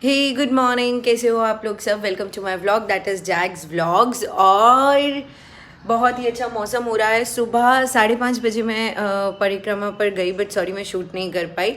हे good morning, कैसे हो आप लोग सब। Welcome to my vlog that is Jack's vlogs. और बहुत ही अच्छा मौसम हो रहा है। सुबह 5:30 बजे मैं परिक्रमा पर गई, बट सॉरी मैं शूट नहीं कर पाई।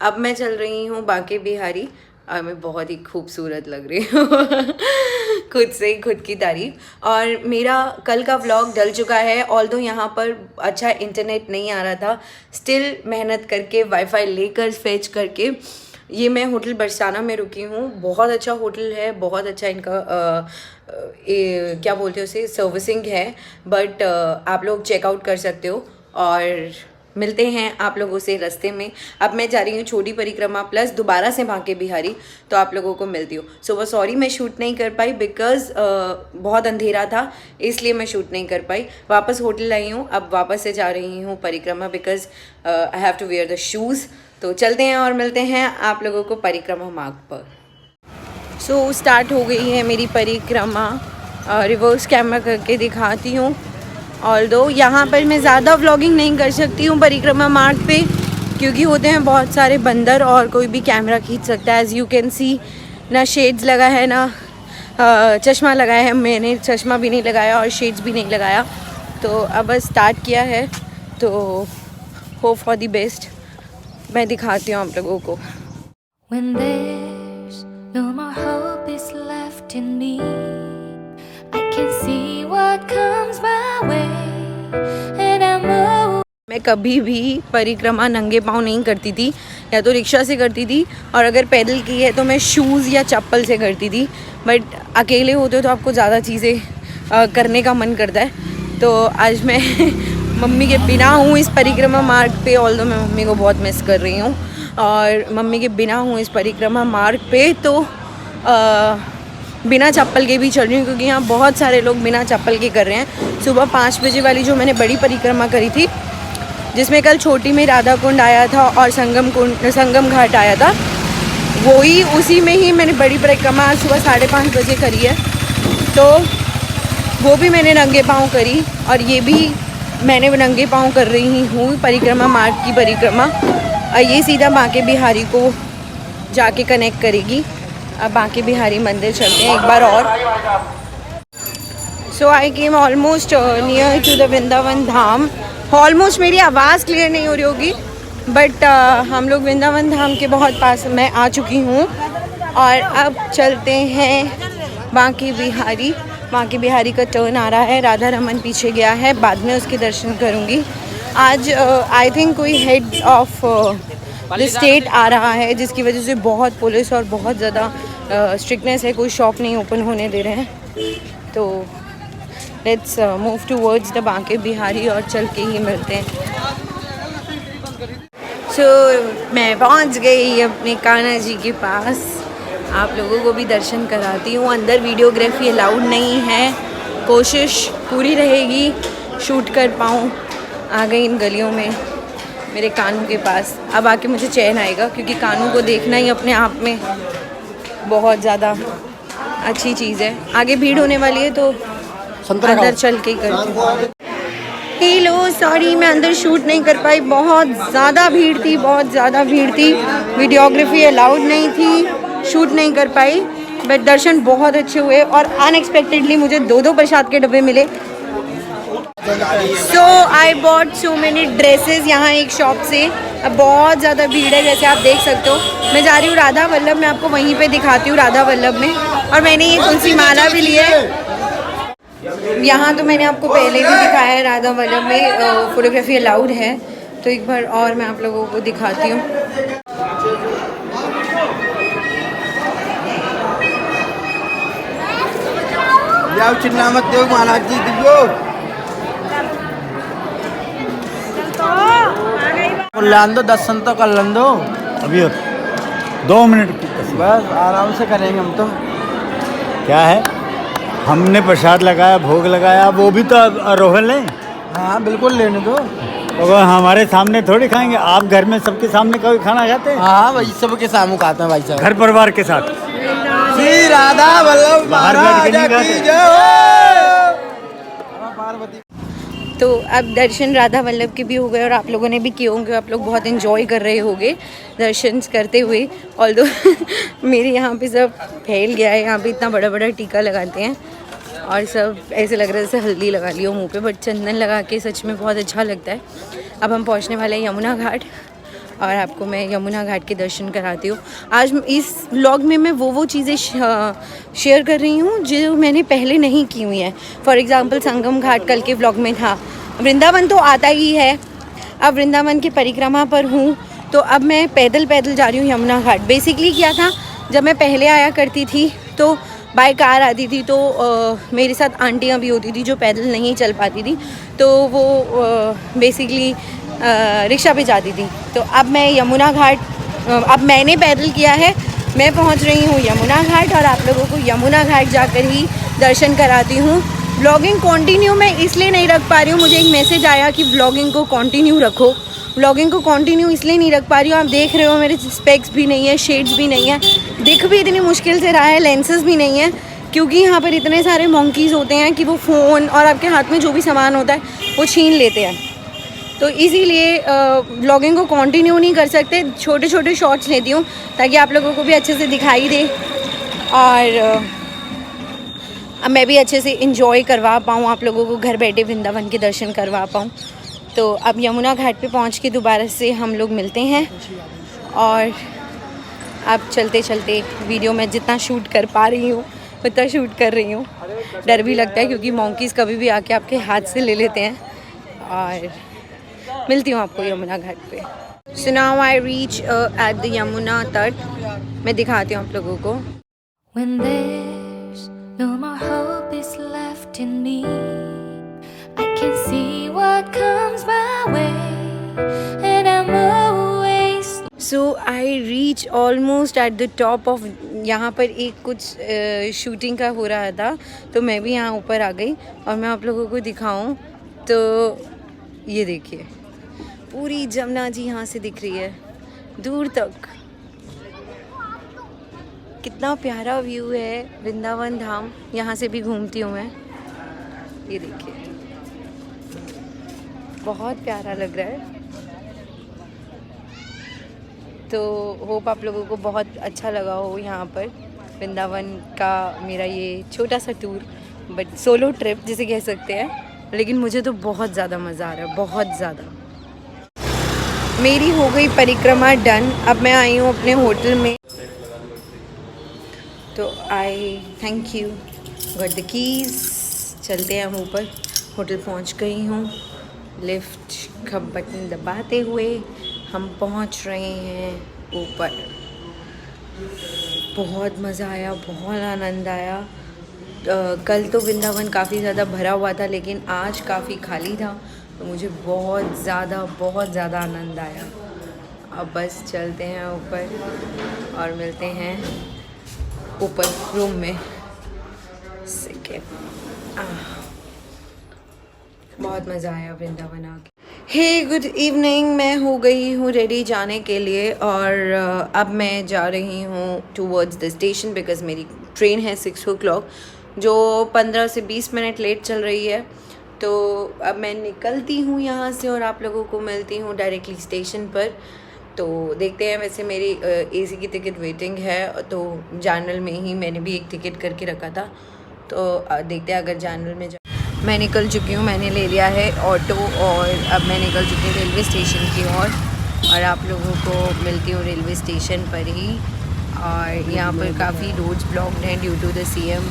अब मैं चल रही हूँ बांके बिहारी और मैं बहुत ही खूबसूरत लग रही हूँ खुद से ही खुद की तारीफ। और मेरा कल का व्लॉग डल चुका है, ऑल्दो यहाँ पर अच्छा इंटरनेट नहीं आ रहा था। स्टिल मेहनत करके वाईफाई लेकर फेच करके ये मैं होटल बरसाना में रुकी हूँ। बहुत अच्छा होटल है, बहुत अच्छा इनका क्या बोलते हैं उसे, सर्विसिंग है। बट आप लोग चेकआउट कर सकते हो और मिलते हैं आप लोगों से रास्ते में। अब मैं जा रही हूँ छोटी परिक्रमा प्लस दोबारा से बांके बिहारी, तो आप लोगों को मिलती हूँ। सुबह सॉरी मैं शूट नहीं कर पाई बिकॉज बहुत अंधेरा था, इसलिए मैं शूट नहीं कर पाई। वापस होटल आई हूँ, अब वापस से जा रही हूँ परिक्रमा because I have to wear the shoes. तो चलते हैं और मिलते हैं आप लोगों को परिक्रमा मार्ग पर। सो स्टार्ट हो गई है मेरी परिक्रमा। रिवर्स कैमरा करके दिखाती हूँ। ऑल्दो यहाँ पर मैं ज़्यादा व्लॉगिंग नहीं कर सकती हूँ परिक्रमा मार्ग पे, क्योंकि होते हैं बहुत सारे बंदर और कोई भी कैमरा खींच सकता है। एज यू कैन सी, ना शेड्स लगा है ना चश्मा लगाया है। मैंने चश्मा भी नहीं लगाया और शेड्स भी नहीं लगाया। तो अब बस स्टार्ट किया है, तो होप फॉर द बेस्ट। मैं दिखाती हूँ आप लोगों को। When there's no more hope is left in me, I can see what comes my way, and I'm मैं कभी भी परिक्रमा नंगे पाँव नहीं करती थी, या तो रिक्शा से करती थी, और अगर पैदल की है तो मैं शूज़ या चप्पल से करती थी। बट अकेले होते हो तो आपको ज़्यादा चीज़ें करने का मन करता है। तो आज मैं मम्मी के बिना हूँ इस परिक्रमा मार्ग पे, ऑल्दो मैं मम्मी को बहुत मिस कर रही हूँ। और मम्मी के बिना हूँ इस परिक्रमा मार्ग पे, तो बिना चप्पल के भी चल रही हूँ, क्योंकि यहाँ बहुत सारे लोग बिना चप्पल के कर रहे हैं। सुबह 5 बजे वाली जो मैंने बड़ी परिक्रमा करी थी, जिसमें कल छोटी में राधा कुंड आया था और संगम घाट आया था, वही उसी में ही मैंने बड़ी परिक्रमा आज सुबह 5:30 बजे करी है। तो वो भी मैंने नंगे पाँव करी, और ये भी मैंने नंगे पाँव कर रही हूँ परिक्रमा मार्ग की परिक्रमा। ये सीधा बांके बिहारी को जाके कनेक्ट करेगी। अब बांके बिहारी मंदिर चलते हैं एक बार और। So I came almost near to the Vrindavan Dham. Almost मेरी आवाज़ क्लियर नहीं हो रही होगी, बट हम लोग वृंदावन धाम के बहुत पास मैं आ चुकी हूँ। और अब चलते हैं बांके बिहारी। बांके बिहारी का टर्न आ रहा है, राधा रमन पीछे गया है, बाद में उसके दर्शन करूँगी। आज आई थिंक कोई हेड ऑफ द स्टेट आ रहा है, जिसकी वजह से बहुत पुलिस और बहुत ज़्यादा स्ट्रिक्टनेस है, कोई शॉप नहीं ओपन होने दे रहे हैं। तो let's move towards the Banke Bihari और चल के ही मिलते हैं। सो मैं पहुंच गई अपने कान्हा जी के पास। आप लोगों को भी दर्शन कराती हूँ। अंदर वीडियोग्राफी अलाउड नहीं है, कोशिश पूरी रहेगी शूट कर पाऊँ। आ गई इन गलियों में मेरे कानू के पास। अब आके मुझे चैन आएगा, क्योंकि कानू को देखना ही अपने आप में बहुत ज़्यादा अच्छी चीज़ है। आगे भीड़ होने वाली है, तो अंदर चल के करती हूँ। हेलो, सॉरी मैं अंदर शूट नहीं कर पाई, बहुत ज़्यादा भीड़ थी, बहुत ज़्यादा भीड़ थी। वीडियोग्राफी अलाउड नहीं थी, शूट नहीं कर पाई। बट दर्शन बहुत अच्छे हुए, और अनएक्सपेक्टेडली मुझे 2 प्रसाद के डब्बे मिले। So I bought so many dresses यहाँ एक शॉप से। अब बहुत ज़्यादा भीड़ है, जैसे आप देख सकते हो। मैं जा रही हूँ राधा वल्लभ, मैं आपको वहीं पे दिखाती हूँ राधा वल्लभ में। और मैंने ये तुलसी माला भी ली है। यहाँ तो मैंने आपको पहले भी दिखाया है, राधा वल्लभ में फोटोग्राफी अलाउड है। तो एक बार और मैं आप लोगों को दिखाती हूँ। चिन्ना मत दो महाराज जी दियो। दो 10 तो कर लन दो अभी 2 मिनट बस, आराम से करेंगे हम तो। क्या है, हमने प्रसाद लगाया, भोग लगाया, वो भी तो आरोहण है। हाँ बिल्कुल, लेने दो। तो हमारे सामने थोड़ी खाएंगे, आप घर में सबके सामने कभी खाना खाते हैं? हाँ भाई, सबके सामने खाते हैं भाई साहब, घर परिवार के साथ। श्री राधा वल्लभ बाहर बैठ के नहीं महाराज की खाते। जय हो। पार्वती। तो अब दर्शन राधा वल्लभ के भी हो गए और आप लोगों ने भी किए होंगे, आप लोग बहुत इन्जॉय कर रहे होंगे दर्शन करते हुए। ऑल्दो मेरे यहाँ पे सब फैल गया है, यहाँ पे इतना बड़ा बड़ा टीका लगाते हैं और सब ऐसे लग रहा है जैसे हल्दी लगा ली हो मुँह पे, बट चंदन लगा के सच में बहुत अच्छा लगता है। अब हम पहुँचने वाले हैं यमुना घाट और आपको मैं यमुना घाट के दर्शन कराती हूँ। आज इस व्लॉग में मैं वो चीज़ें शेयर कर रही हूँ जो मैंने पहले नहीं की हुई हैं। फॉर एग्ज़ाम्पल संगम घाट कल के व्लॉग में था, वृंदावन तो आता ही है, अब वृंदावन की परिक्रमा पर हूँ तो अब मैं पैदल जा रही हूँ यमुना घाट। बेसिकली क्या था, जब मैं पहले आया करती थी तो बाय कार आती थी तो मेरे साथ आंटियाँ भी होती थी जो पैदल नहीं चल पाती थी, तो वो बेसिकली रिक्शा पे जाती थी। तो अब मैं यमुना घाट, अब मैंने पैदल किया है, मैं पहुंच रही हूँ यमुना घाट और आप लोगों को यमुना घाट जाकर ही दर्शन कराती हूँ। व्लॉगिंग कंटिन्यू मैं इसलिए नहीं रख पा रही हूँ, मुझे एक मैसेज आया कि व्लॉगिंग को कंटिन्यू रखो। व्लॉगिंग को कंटिन्यू इसलिए नहीं रख पा रही हूँ, आप देख रहे हो मेरे स्पेक्स भी नहीं है, शेड्स भी नहीं है, दिख भी इतनी मुश्किल से रहा है, लेंसेज भी नहीं है, क्योंकि यहाँ पर इतने सारे मंकीज़ होते हैं कि वो फ़ोन और आपके हाथ में जो भी सामान होता है वो छीन लेते हैं। तो इसीलिए व्लॉगिंग को कंटिन्यू नहीं कर सकते, छोटे छोटे शॉट्स लेती हूँ ताकि आप लोगों को भी अच्छे से दिखाई दे और अब मैं भी अच्छे से इंजॉय करवा पाऊँ, आप लोगों को घर बैठे वृंदावन के दर्शन करवा पाऊँ। तो अब यमुना घाट पे पहुँच के दोबारा से हम लोग मिलते हैं और अब चलते चलते वीडियो में जितना शूट कर पा रही हूँ उतना शूट कर रही हूँ। डर भी लगता है क्योंकि मंकीज़ कभी भी आके आपके हाथ से ले लेते हैं और मिलती हूँ आपको यमुना घाट पे। So now I reach at the Yamuna तट, मैं दिखाती हूँ आप लोगों को। When there's no more hope is left in me, I can see what comes my way and I'm always so I reach almost at the top of, यहाँ पर एक कुछ शूटिंग का हो रहा था तो मैं भी यहाँ ऊपर आ गई और मैं आप लोगों को दिखाऊं तो ये देखिए पूरी जमुना जी यहाँ से दिख रही है दूर तक, कितना प्यारा व्यू है वृंदावन धाम। यहाँ से भी घूमती हूँ मैं, ये देखिए बहुत प्यारा लग रहा है। तो होप आप लोगों को बहुत अच्छा लगा हो यहाँ पर वृंदावन का मेरा ये छोटा सा टूर, बट सोलो ट्रिप जिसे कह सकते हैं, लेकिन मुझे तो बहुत ज़्यादा मज़ा आ रहा है, बहुत ज़्यादा। मेरी हो गई परिक्रमा डन, अब मैं आई हूँ अपने होटल में, तो आई thank you got the keys. चलते हैं हम ऊपर, होटल पहुँच गई हूँ, लिफ्ट का बटन दबाते हुए हम पहुँच रहे हैं ऊपर। बहुत मज़ा आया, बहुत आनंद आया। कल तो वृंदावन काफ़ी ज़्यादा भरा हुआ था लेकिन आज काफ़ी खाली था, तो मुझे बहुत ज़्यादा आनंद आया। अब बस चलते हैं ऊपर और मिलते हैं ऊपर रूम में। बहुत मज़ा आया वृंदावन आके। हे गुड इवनिंग, मैं हो गई हूँ रेडी जाने के लिए और अब मैं जा रही हूँ टूवर्ड्स द स्टेशन बिकॉज़ मेरी ट्रेन है 6 o'clock जो 15 से 20 मिनट लेट चल रही है। तो अब मैं निकलती हूँ यहाँ से और आप लोगों को मिलती हूँ डायरेक्टली स्टेशन पर। तो देखते हैं, वैसे मेरी एसी की टिकट वेटिंग है, तो जनरल में ही मैंने भी एक टिकट करके रखा था, तो देखते हैं अगर जनरल में मैं निकल चुकी हूँ, मैंने ले लिया है ऑटो और अब मैं निकल चुकी हूँ रेलवे स्टेशन की ओर और आप लोगों को मिलती हूँ रेलवे स्टेशन पर ही। और यहाँ पर काफ़ी रोड्स ब्लॉक्ड हैं ड्यू टू द CM,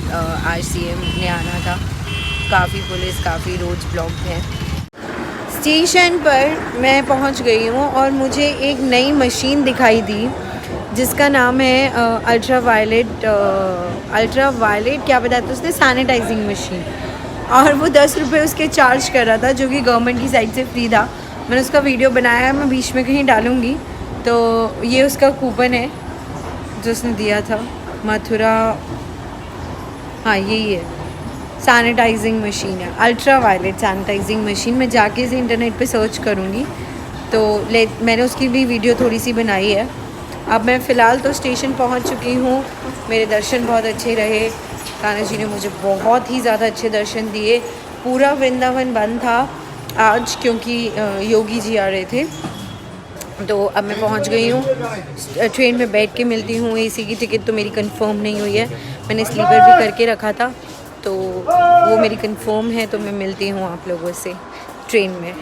आज CM ने आना था, काफ़ी पुलिस, काफ़ी रोड्स ब्लॉक्ड हैं। स्टेशन पर मैं पहुँच गई हूँ और मुझे एक नई मशीन दिखाई दी जिसका नाम है अल्ट्रा वायलेट क्या बताया था उसने, सैनिटाइजिंग मशीन, और वो 10 रुपये उसके चार्ज कर रहा था जो कि गवर्नमेंट की साइड से फ्री था। मैंने उसका वीडियो बनाया है, मैं बीच में कहीं डालूँगी। तो ये उसका कूपन है जो उसने दिया था, मथुरा, हाँ यही है, सैनिटाइजिंग मशीन है, अल्ट्रा वायलेट सैनिटाइजिंग मशीन। मैं जाके इसे इंटरनेट पे सर्च करूँगी, तो मैंने उसकी भी वीडियो थोड़ी सी बनाई है। अब मैं फ़िलहाल तो स्टेशन पहुँच चुकी हूँ, मेरे दर्शन बहुत अच्छे रहे, कान्हा जी ने मुझे बहुत ही ज़्यादा अच्छे दर्शन दिए। पूरा वृंदावन बंद था आज, क्योंकि योगी जी आ रहे थे। तो अब मैं पहुंच गई हूँ, ट्रेन में बैठ के मिलती हूँ। एसी की टिकट तो मेरी कंफर्म नहीं हुई है, मैंने स्लीपर भी करके रखा था, तो वो मेरी कंफर्म है। तो मैं मिलती हूँ आप लोगों से ट्रेन में।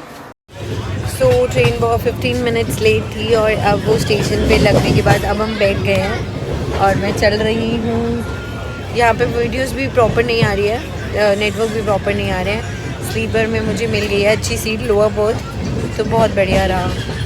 सो ट्रेन बहुत 15 मिनट्स लेट थी और अब वो स्टेशन पे लगने के बाद अब हम बैठ गए हैं और मैं चल रही हूँ। यहाँ पे वीडियोस भी प्रॉपर नहीं आ रही है, नेटवर्क भी प्रॉपर नहीं आ रहे हैं। स्लीपर में मुझे मिल गई है अच्छी सीट, लोअर बर्थ, तो बहुत बढ़िया रहा।